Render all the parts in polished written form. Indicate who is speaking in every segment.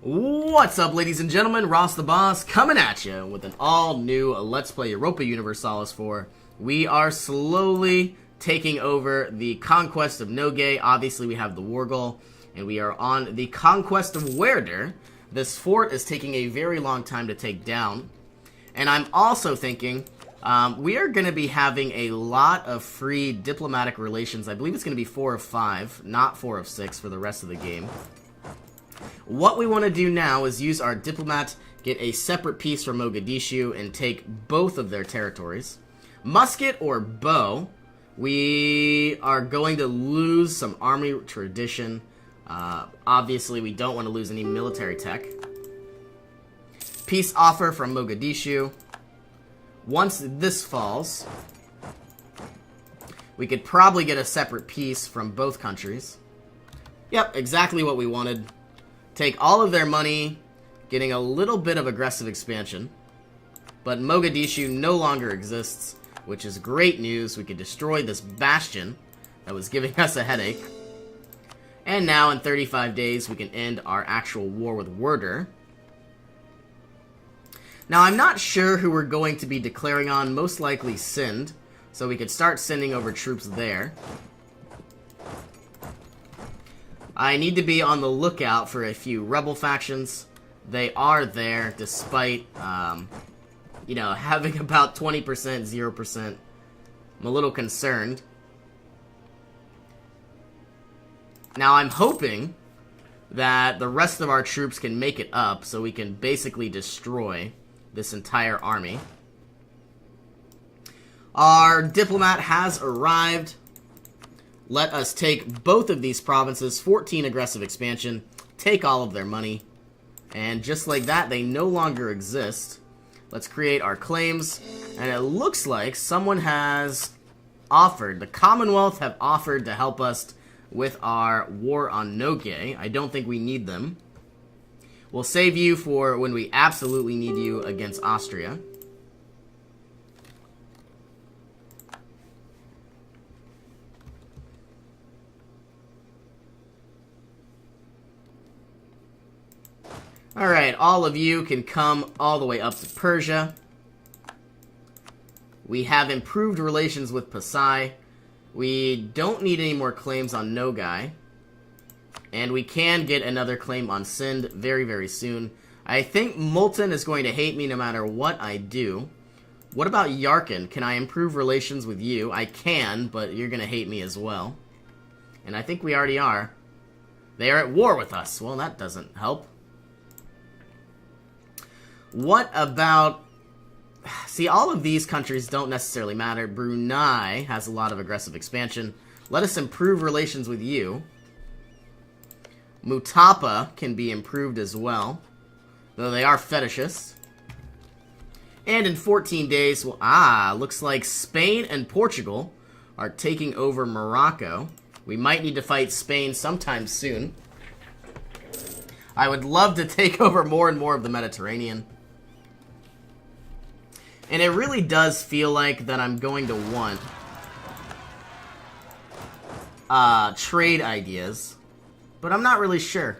Speaker 1: What's up, ladies and gentlemen? Ross the Boss coming at you with an all-new Let's Play Europa Universalis 4. We are slowly taking over the conquest of Noge. Obviously, we have the war goal, and we are on the conquest of Werder. This fort is taking a very long time to take down. And I'm also thinking we are going to be having a lot of free diplomatic relations. I believe it's going to be 4 of 5, not 4 of 6 for the rest of the game. What we want to do now is use our diplomat, get a separate piece from Mogadishu, and take both of their territories. Musket or bow, we are going to lose some army tradition. Obviously, we don't want to lose any military tech. Peace offer from Mogadishu. Once this falls, we could probably get a separate peace from both countries. Yep, exactly what we wanted. Take all of their money, getting a little bit of aggressive expansion. But Mogadishu no longer exists, which is great news. We could destroy this bastion that was giving us a headache. And now, in 35 days, we can end our actual war with Werder. Now, I'm not sure who we're going to be declaring on. Most likely Sind, so we could start sending over troops there. I need to be on the lookout for a few rebel factions. They are there, despite, you know, having about 20%, 0%. I'm a little concerned. Now, I'm hoping that the rest of our troops can make it up, so we can basically destroy this entire army. Our diplomat has arrived. Let us take both of these provinces, 14 aggressive expansion, take all of their money, and just like that, they no longer exist. Let's create our claims, and it looks like someone has offered, the Commonwealth have offered to help us with our war on Noge. I don't think we need them. We'll save you for when we absolutely need you against Austria. Alright, all of you can come all the way up to Persia. We have improved relations with Pasai. We don't need any more claims on Nogai. And we can get another claim on Sind very, very soon. I think Multan is going to hate me no matter what I do. What about Yarkin? Can I improve relations with you? I can, but you're going to hate me as well. And I think we already are. They are at war with us. Well, that doesn't help. What about... See, all of these countries don't necessarily matter. Brunei has a lot of aggressive expansion. Let us improve relations with you. Mutapa can be improved as well, though they are fetishists. And in 14 days, well, looks like Spain and Portugal are taking over Morocco. We might need to fight Spain sometime soon. I would love to take over more and more of the Mediterranean. And it really does feel like that I'm going to want trade ideas, but I'm not really sure.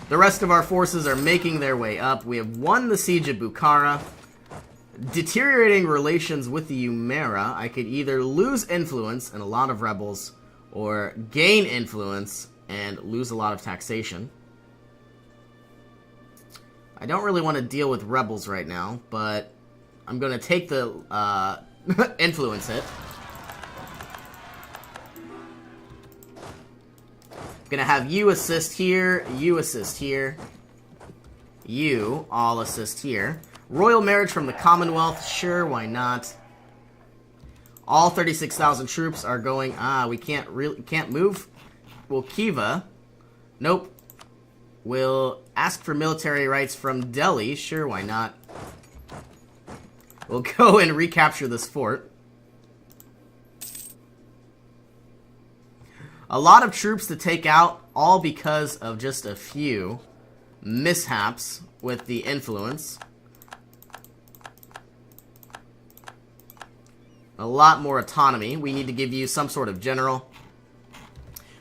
Speaker 1: The rest of our forces are making their way up. We have won the siege of Bukhara. Deteriorating relations with the Umera. I could either lose influence and a lot of rebels, or gain influence and lose a lot of taxation. I don't really want to deal with rebels right now, but I'm going to take the influence hit. I'm going to have you assist here, you assist here, you all assist here. Royal marriage from the Commonwealth, sure, why not? All 36,000 troops are going, we can't move. Well, Khiva, nope. We'll ask for military rights from Delhi, sure, why not? We'll go and recapture this fort. A lot of troops to take out, all because of just a few mishaps with the influence. a lot more autonomy. We need to give you some sort of general.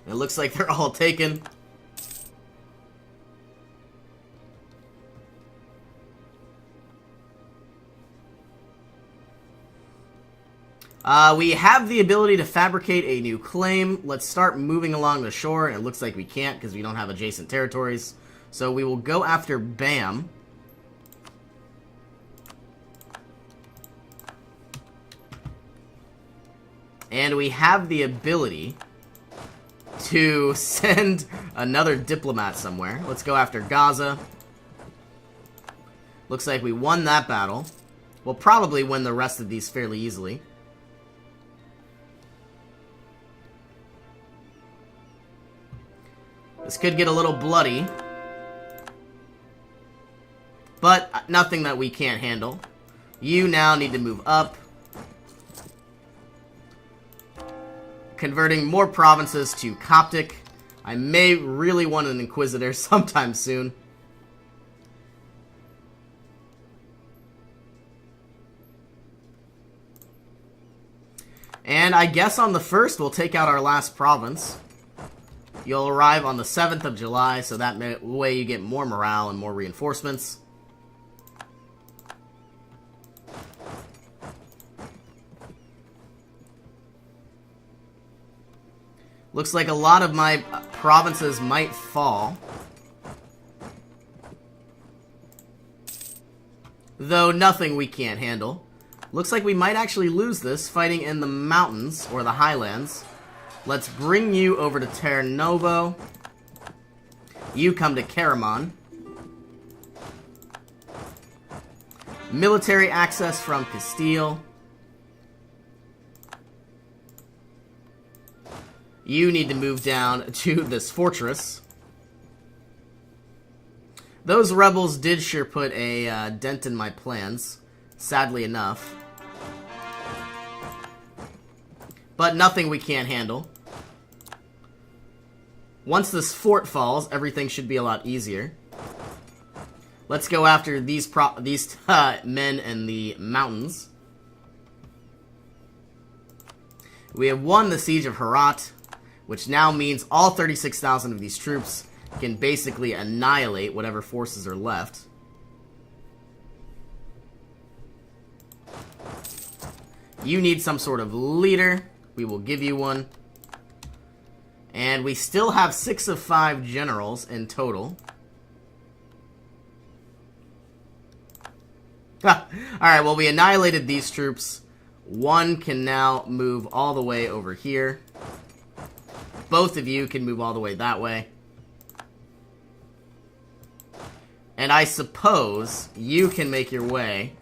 Speaker 1: It looks like they're all taken. We have the ability to fabricate a new claim. Let's start moving along the shore. It looks like we can't because we don't have adjacent territories. So we will go after Bam. And we have the ability to send another diplomat somewhere. Let's go after Gaza. Looks like we won that battle. We'll probably win the rest of these fairly easily. This could get a little bloody. But nothing that we can't handle. You now need to move up. Converting more provinces to Coptic. I may really want an Inquisitor sometime soon. And I guess on the 1st, we'll take out our last province. You'll arrive on the 7th of July, so that way you get more morale and more reinforcements. Looks like a lot of my provinces might fall. Though nothing we can't handle. Looks like we might actually lose this fighting in the mountains, or the highlands. Let's bring you over to Terra Novo. You come to Karaman. Military access from Castile. You need to move down to this fortress. Those rebels did sure put a dent in my plans, sadly enough. But nothing we can't handle. Once this fort falls, everything should be a lot easier. Let's go after these men in the mountains. We have won the Siege of Herat, which now means all 36,000 of these troops can basically annihilate whatever forces are left. You need some sort of leader. We will give you one. And we still have 6 of 5 generals in total. Alright, well, we annihilated these troops. One can now move all the way over here. Both of you can move all the way that way. And I suppose you can make your way.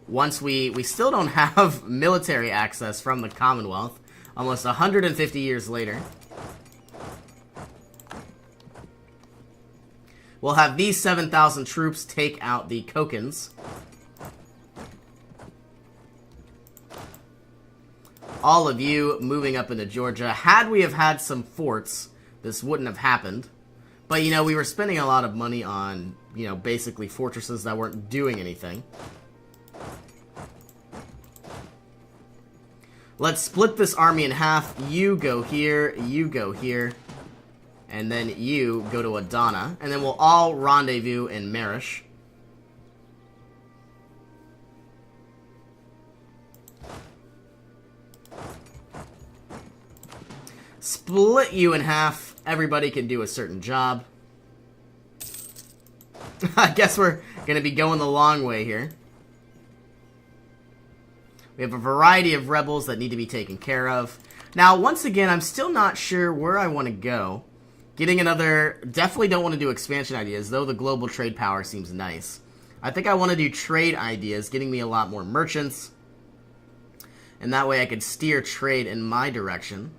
Speaker 1: Once we still don't have military access from the Commonwealth. Almost 150 years later. We'll have these 7,000 troops take out the Kokans. All of you moving up into Georgia. Had we have had some forts, this wouldn't have happened. But, you know, we were spending a lot of money on, you know, basically fortresses that weren't doing anything. Let's split this army in half. You go here, you go here. And then you go to Adana. And then we'll all rendezvous in Marish. Split you in half. Everybody can do a certain job. I guess we're going to be going the long way here. We have a variety of rebels that need to be taken care of. Now, once again, I'm still not sure where I want to go. Getting another... Definitely don't want to do expansion ideas, though the global trade power seems nice. I think I want to do trade ideas, getting me a lot more merchants. And that way I could steer trade in my direction.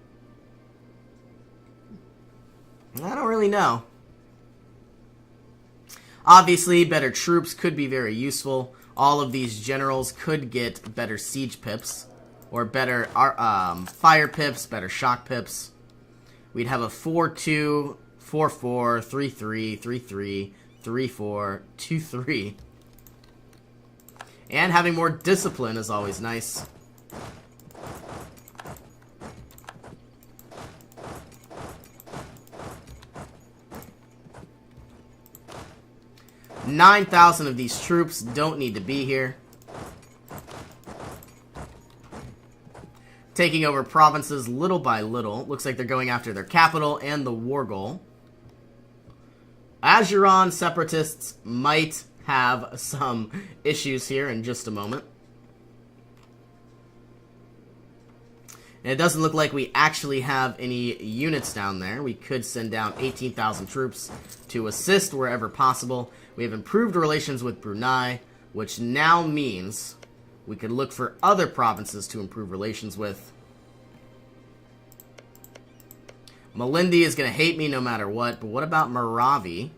Speaker 1: I don't really know. Obviously, better troops could be very useful. All of these generals could get better siege pips. Or better fire pips, better shock pips. We'd have a 4-2, 4-4, 3-3, 3-3, 3-4, 2-3. And having more discipline is always nice. 9,000 of these troops don't need to be here. Taking over provinces little by little. Looks like they're going after their capital and the war goal. Ajuran separatists might have some issues here in just a moment. And it doesn't look like we actually have any units down there. We could send down 18,000 troops to assist wherever possible. We have improved relations with Brunei, which now means we could look for other provinces to improve relations with. Malindi is going to hate me no matter what, but what about Maravi?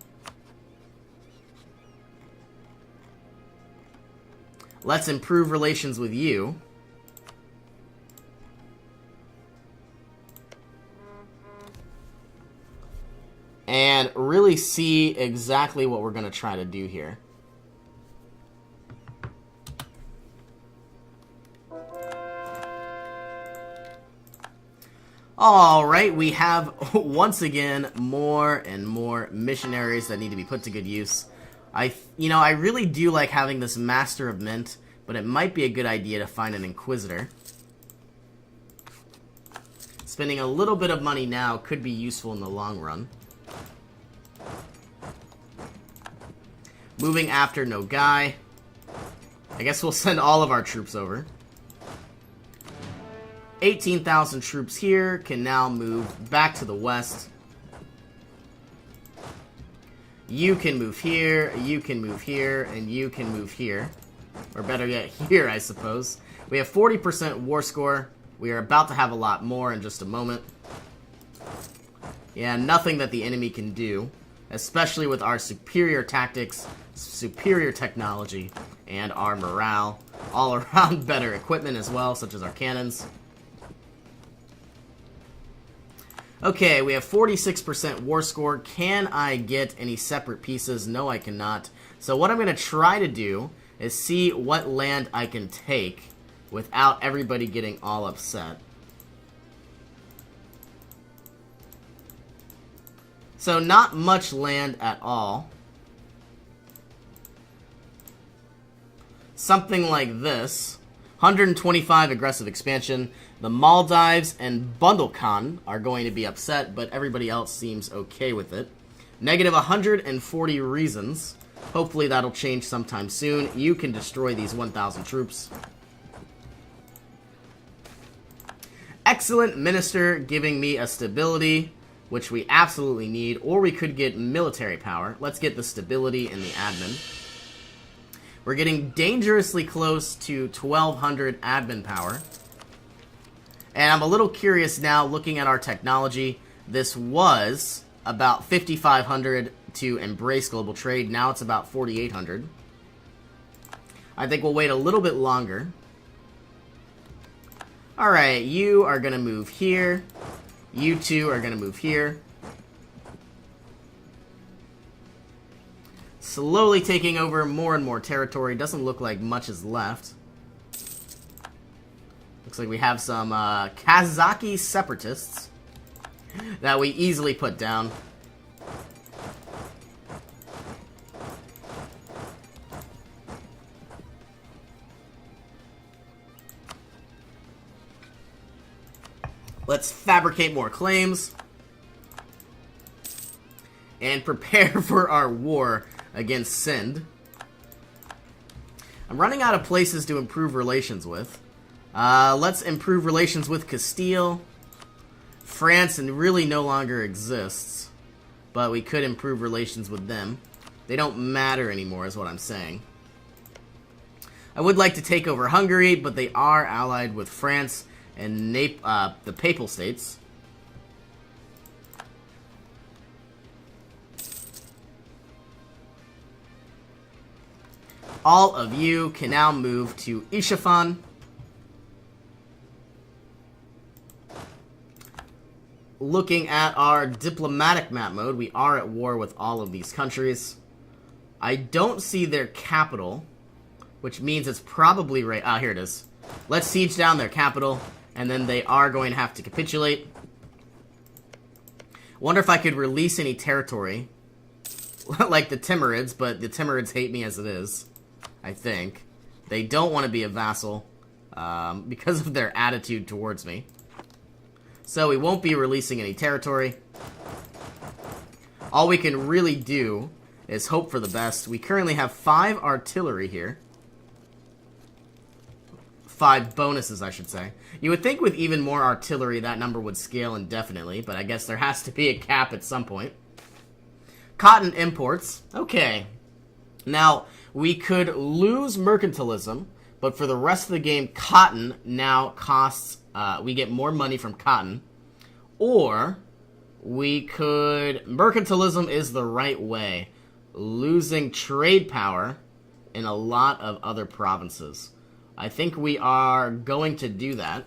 Speaker 1: Let's improve relations with you. And really see exactly what we're going to try to do here. Alright, we have, once again, more and more missionaries that need to be put to good use. I really do like having this Master of Mint, but it might be a good idea to find an Inquisitor. Spending a little bit of money now could be useful in the long run. Moving after Nogai. I guess we'll send all of our troops over. 18,000 troops here can now move back to the west. You can move here, you can move here, and you can move here. Or better yet, here, I suppose. We have 40% war score. We are about to have a lot more in just a moment. Yeah, nothing that the enemy can do, especially with our superior tactics, superior technology, and our morale. All around better equipment as well, such as our cannons. Okay, we have 46% war score. Can I get any separate pieces? No, I cannot. So what I'm going to try to do is see what land I can take without everybody getting all upset. So not much land at all. Something like this. 125 aggressive expansion. The Maldives and Bundelkhand are going to be upset, but everybody else seems okay with it. Negative 140 reasons. Hopefully that'll change sometime soon. You can destroy these 1,000 troops. Excellent minister, giving me a stability, which we absolutely need, or we could get military power. Let's get the stability and the admin. We're getting dangerously close to 1,200 admin power. And I'm a little curious now, looking at our technology. This was about 5,500 to embrace global trade. Now it's about 4,800. I think we'll wait a little bit longer. Alright, you are going to move here. You two are going to move here. Slowly taking over more and more territory. Doesn't look like much is left. Looks like we have some Kazaki separatists that we easily put down. Let's fabricate more claims and prepare for our war against Sind. I'm running out of places to improve relations with. Let's improve relations with Castile. France and really no longer exists, but we could improve relations with them. They don't matter anymore is what I'm saying. I would like to take over Hungary, but they are allied with France and the Papal States. All of you can now move to Isfahan. Looking at our diplomatic map mode, we are at war with all of these countries. I don't see their capital, which means it's probably right. Ah, here it is. Let's siege down their capital, and then they are going to have to capitulate. Wonder if I could release any territory. like the Timurids, but the Timurids hate me as it is, I think. They don't want to be a vassal because of their attitude towards me. So we won't be releasing any territory. All we can really do is hope for the best. We currently have 5 artillery here. 5 bonuses, I should say. You would think with even more artillery that number would scale indefinitely, but I guess there has to be a cap at some point. Cotton imports. Okay. Now, we could lose mercantilism, but for the rest of the game, cotton now costs... we get more money from cotton. Or, we could... Mercantilism is the right way. Losing trade power in a lot of other provinces. I think we are going to do that.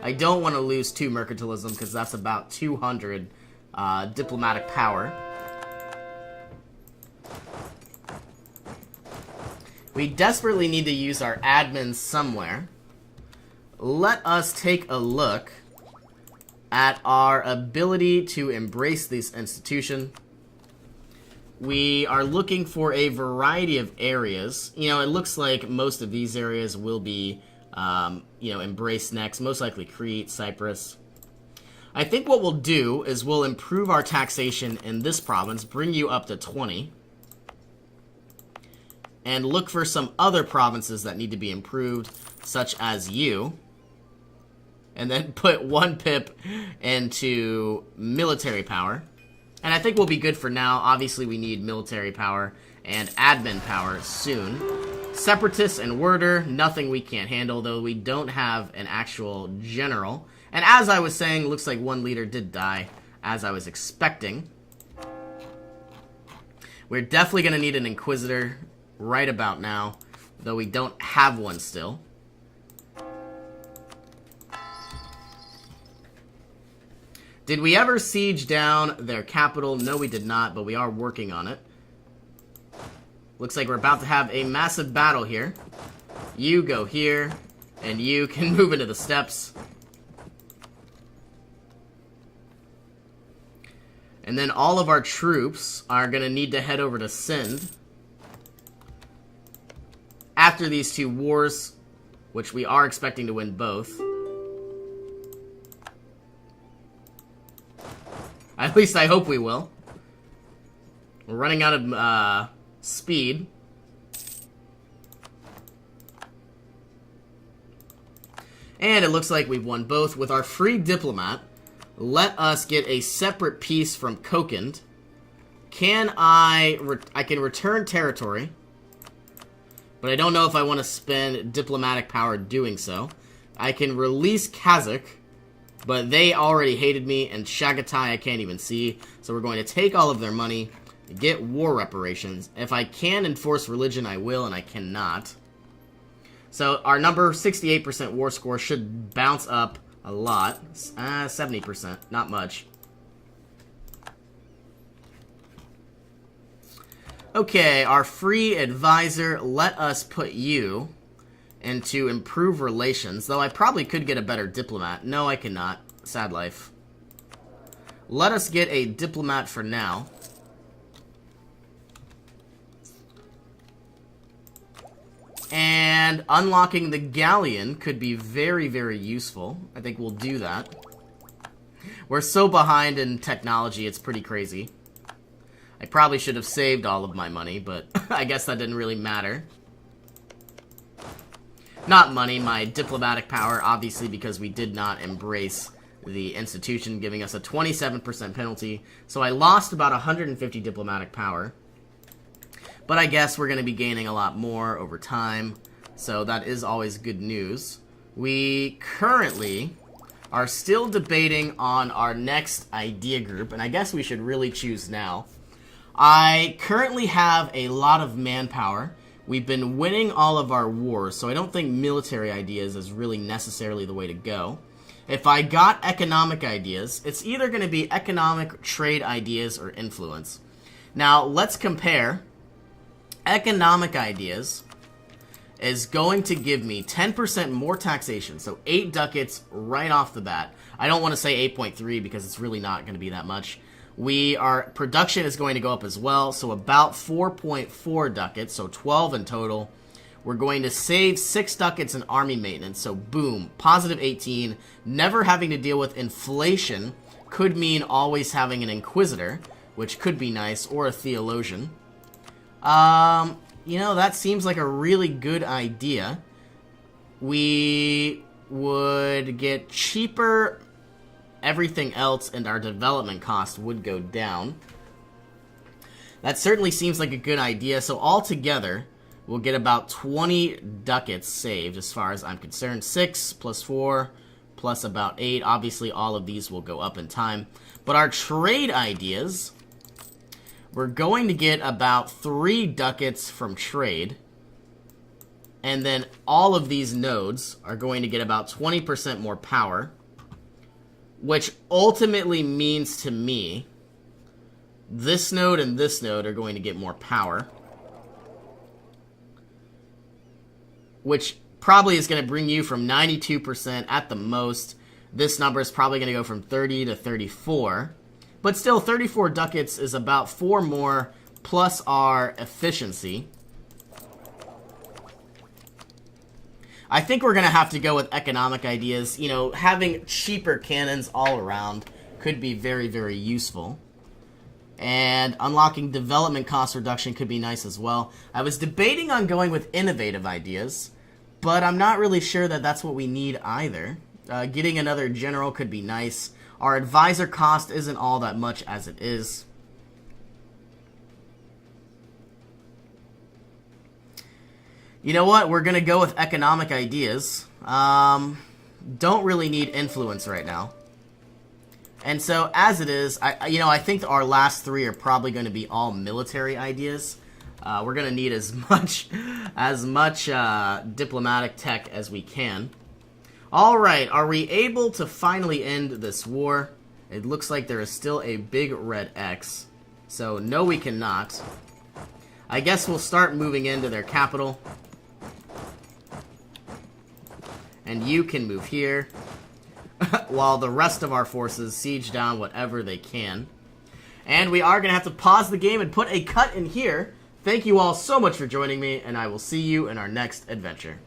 Speaker 1: I don't want to lose 2 mercantilism because that's about 200 diplomatic power. We desperately need to use our admins somewhere. Let us take a look at our ability to embrace this institution. We are looking for a variety of areas. You know, it looks like most of these areas will be, you know, embraced next. Most likely Crete, Cyprus. I think what we'll do is we'll improve our taxation in this province, bring you up to 20. And look for some other provinces that need to be improved, such as you. And then put 1 pip into military power. And I think we'll be good for now. Obviously, we need military power and admin power soon. Separatists and Worder, nothing we can't handle, though we don't have an actual general. And as I was saying, looks like 1 leader did die, as I was expecting. We're definitely going to need an Inquisitor right about now, though we don't have one still. Did we ever siege down their capital? No, we did not, but we are working on it. Looks like we're about to have a massive battle here. You go here, and you can move into the steppes. And then all of our troops are going to need to head over to Sind. After these 2 wars, which we are expecting to win both. At least I hope we will. We're running out of speed. And it looks like we've won both. With our free diplomat, let us get a separate piece from Kokand. Can I can return territory, but I don't know if I want to spend diplomatic power doing so. I can release Kazakh, but they already hated me, and Chagatai I can't even see. So we're going to take all of their money, get war reparations. If I can enforce religion, I will, and I cannot. So our number, 68% war score, should bounce up a lot. 70%, not much. Okay, our free advisor, let us put you and to improve relations, though I probably could get a better diplomat. No, I cannot. Sad life. Let us get a diplomat for now. And unlocking the galleon could be very, very useful. I think we'll do that. We're so behind in technology, it's pretty crazy. I probably should have saved all of my money, but I guess that didn't really matter. Not money, my diplomatic power, obviously, because we did not embrace the institution, giving us a 27% penalty. So I lost about 150 diplomatic power. But I guess we're going to be gaining a lot more over time, so that is always good news. We currently are still debating on our next idea group, and I guess we should really choose now. I currently have a lot of manpower. We've been winning all of our wars, so I don't think military ideas is really necessarily the way to go. If I got economic ideas, it's either going to be economic, trade ideas, or influence. Now, let's compare economic ideas is going to give me 10% more taxation. So 8 ducats right off the bat. I don't want to say 8.3 because it's really not going to be that much. Our production is going to go up as well, so about 4.4 ducats, so 12 in total. We're going to save 6 ducats in army maintenance, so boom, positive 18. Never having to deal with inflation could mean always having an inquisitor, which could be nice, or a theologian. You know, that seems like a really good idea. We would get cheaper everything else, and our development cost would go down. That certainly seems like a good idea. So altogether, we'll get about 20 ducats saved as far as I'm concerned. 6 plus 4 plus about 8. Obviously, all of these will go up in time. But our trade ideas, we're going to get about 3 ducats from trade. And then all of these nodes are going to get about 20% more power, which ultimately means to me this node and this node are going to get more power, which probably is going to bring you from 92% at the most. This number is probably going to go from 30 to 34, but still 34 ducats is about 4 more plus our efficiency. I think we're going to have to go with economic ideas. You know, having cheaper cannons all around could be very, very useful. And unlocking development cost reduction could be nice as well. I was debating on going with innovative ideas, but I'm not really sure that that's what we need either. Getting another general could be nice. Our advisor cost isn't all that much as it is. You know what? We're going to go with economic ideas. Don't really need influence right now. And so, as it is, I think our last 3 are probably going to be all military ideas. We're going to need as much diplomatic tech as we can. All right, are we able to finally end this war? It looks like there is still a big red X. So, no, we cannot. I guess we'll start moving into their capital. And you can move here, while the rest of our forces siege down whatever they can. And we are going to have to pause the game and put a cut in here. Thank you all so much for joining me, and I will see you in our next adventure.